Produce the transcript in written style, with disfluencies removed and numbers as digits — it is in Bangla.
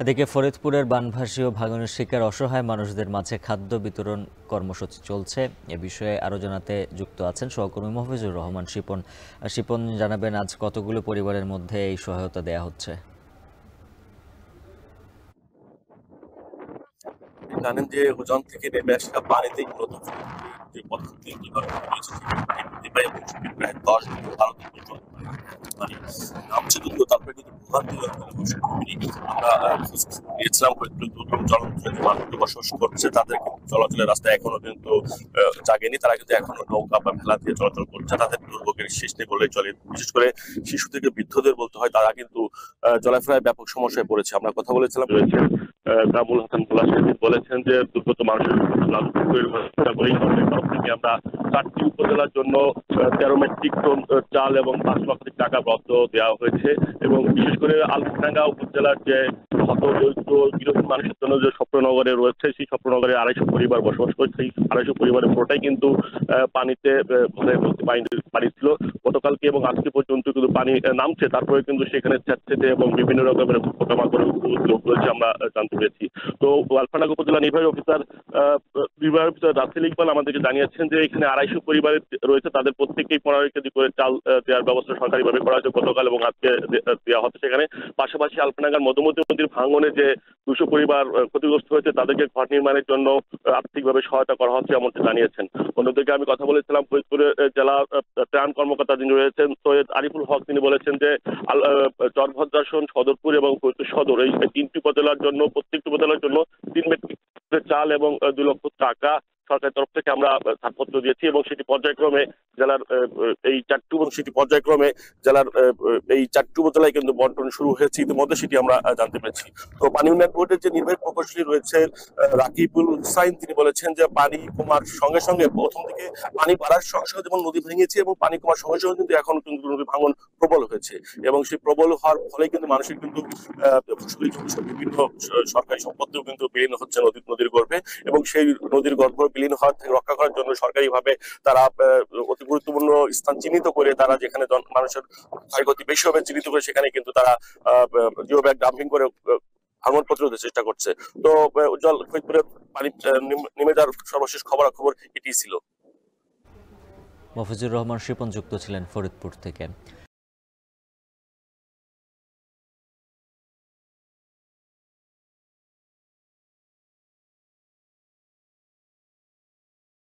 এদিকে ফরিদপুরের বানভাসী ও ভাঙনের শিকার অসহায় মানুষদের মাঝে খাদ্য বিতরণ কর্মসূচি চলছে। এ বিষয়ে আরও জানাতে যুক্ত আছেন সহকর্মী মফিজুর রহমান শিপন। শিপন, জানাবেন আজ কতগুলো পরিবারের মধ্যে এই সহায়তা দেয়া হচ্ছে? জানেন যে ওজন থেকে নেমে আসা পানিতে মূলত যে পদ্ধতি কিভাবে রয়েছে প্রায় 10-12 দিন পর্যন্ত মানে নামছে কিন্তু তারপরে কিন্তু ভোগান্তি আমরা গিয়েছিলাম দুর্গম জলাঞ্চলে মানুষ বসবাস করছে, তাদের কিন্তু চলাচলের রাস্তা এখনো কিন্তু জাগেনি। তারা কিন্তু এখনো নৌকা বা ভেলা দিয়ে চলাচল করছে। তাদের দুর্ভোগের শেষ নেই বললেই চলে। বিশেষ করে শিশু থেকে বৃদ্ধদের বলতে হয়, তারা কিন্তু চলাফেরায় ব্যাপক সমস্যায় পড়েছে। আমরা কথা বলেছিলাম কামরুল হাসান পলাশ বলেছেন যে দুর্গত মানুষের ঘোষণা করেই সরকারের তরফ থেকে আমরা 4টি উপজেলার জন্য 13 মেট্রিক টন চাল এবং 5 লক্ষ টাকা বরাদ্দ দেওয়া হয়েছে। এবং বিশেষ করে আলমডাঙ্গা উপজেলার যে হতদরিদ্র গৃহহীন মানুষের জন্য যে স্বপ্ননগরে রয়েছে, সেই স্বপ্ননগরে 250 পরিবার বসবাস করছে। সেই 250 পরিবারের পুরোটাই কিন্তু পানিতে ঘরের মধ্যে পানি ছিল। গতকালকে এবং আজকে পর্যন্ত কিন্তু পানি নামছে, তারপরে কিন্তু সেখানে স্যাঁতসেঁতে এবং বিভিন্ন রকমের পোকামাকড়ের উপদ্রব রয়েছে আমরা জানতে পেরেছি। তো আলফাডাঙ্গা উপজেলা নির্বাহী অফিসার রাসেল ইকবাল আমাদেরকে জানিয়েছেন যে এখানে 250 পরিবার রয়েছে, তাদের প্রত্যেককেই 15 কেজি করে চাল দেওয়ার ব্যবস্থা সরকারিভাবে করা হয়েছে গতকাল এবং আজকে দেওয়া হচ্ছে সেখানে। পাশাপাশি আলফাডাঙ্গার মধুমতি নদীর ভাঙনে যে 200 পরিবার ক্ষতিগ্রস্ত হয়েছে, তাদেরকে ঘর নির্মাণের জন্য আর্থিকভাবে সহায়তা করা হচ্ছে এমনটি জানিয়েছেন। অন্যদিকে আমি কথা বলেছিলাম ফরিদপুরের জেলা ত্রাণ কর্মকর্তা যিনি রয়েছেন সৈয়দ আরিফুল হক, তিনি বলেছেন যে চরভদ্রাসন, সদরপুর এবং ফরিদপুর সদর এই 3টি উপজেলার জন্য প্রত্যেকটি উপজেলার জন্য 3 মেট্রিক চাল এবং 2 লক্ষ টাকা সরকারের তরফ থেকে আমরা ছাড়পত্র দিয়েছি এবং সেটি পর্যায়ক্রমে জেলার এই 4টি উপজেলায় কিন্তু বন্টন শুরু হয়েছে ইতিমধ্যে, সেটি আমরা জানতে পেরেছি। তো পানি উন্নয়ন বোর্ডের যে নির্বাহী প্রকৌশলী রয়েছে রাকিবুল হুসাইন, তিনি বলেছেন যে পানি কমার সঙ্গে সঙ্গে প্রথম দিকে পানি বাড়ার সঙ্গে সঙ্গে যেমন নদী ভেঙেছে এবং পানি কমার সঙ্গে সঙ্গে কিন্তু এখন কিন্তু নদী ভাঙন প্রবল হয়েছে এবং সেই প্রবল হওয়ার ফলে কিন্তু মানুষের কিন্তু বিভিন্ন সরকারি সম্পত্তিও কিন্তু বিলীন হচ্ছে নদীর গর্ভে এবং সেই নদীর গর্ভ বিলীন হওয়ার থেকে রক্ষা করার জন্য সরকারিভাবে তারা অতি গুরুত্বপূর্ণ স্থান চিহ্নিত করে, তারা যেখানে মানুষের ক্ষয়ক্ষতি বেশি হবে চিহ্নিত করে সেখানে কিন্তু তারা জিও ব্যাগ ডাম্পিং করে ভাঙন প্রতিরোধের চেষ্টা করছে। তো উজ্জ্বল, ফরিদপুরে পানি নেমে যাওয়ার সর্বশেষ খবরাখবর এটি ছিল। মফিজুর রহমান শিপন যুক্ত ছিলেন ফরিদপুর থেকে।